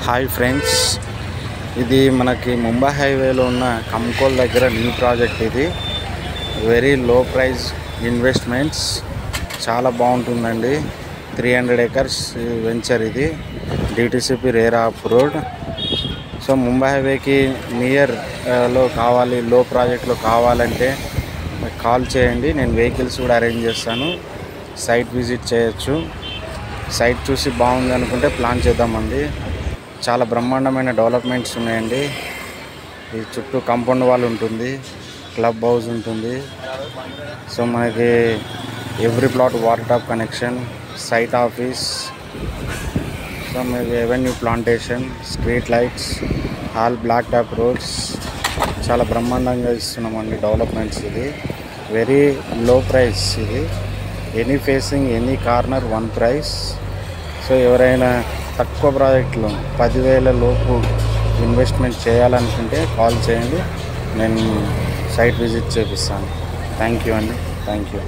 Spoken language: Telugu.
హాయ్ ఫ్రెండ్స్, ఇది మనకి ముంబై హైవేలో ఉన్న కంకోల్ దగ్గర న్యూ ప్రాజెక్ట్. ఇది వెరీ లో ప్రైస్ ఇన్వెస్ట్మెంట్స్, చాలా బాగుంటుందండి. 300 acres వెంచర్ ఇది, DTCP RERA up road. So Mumbai హైవేకి నియర్లో కావాలి, లో ప్రాజెక్ట్లో కావాలంటే కాల్ చేయండి. నేను వెహికల్స్ కూడా అరేంజ్ చేస్తాను. సైట్ విజిట్ చేయొచ్చు. సైట్ చూసి బాగుంది అనుకుంటే ప్లాన్ చేద్దామండి. చాలా బ్రహ్మాండమైన డెవలప్మెంట్స్ ఉన్నాయండి. ఈ చుట్టూ కాంపౌండ్ వాల్ ఉంటుంది, క్లబ్ హౌస్ ఉంటుంది. సో మనకి every plot water tap connection, site office, so మనకి avenue plantation, street lights, all black top roads. చాలా బ్రహ్మాండంగా ఇస్తున్నామండి డెవలప్మెంట్స్. ఇది వెరీ లో ప్రైస్. ఇది any facing any corner one price. So ఎవరైనా తక్కువ ప్రాజెక్టులో 10,000 లోపు ఇన్వెస్ట్మెంట్ చేయాలనుకుంటే కాల్ చేయండి. నేను సైట్ విజిట్ చేపిస్తాను. థ్యాంక్ యూ అండి. Thank you.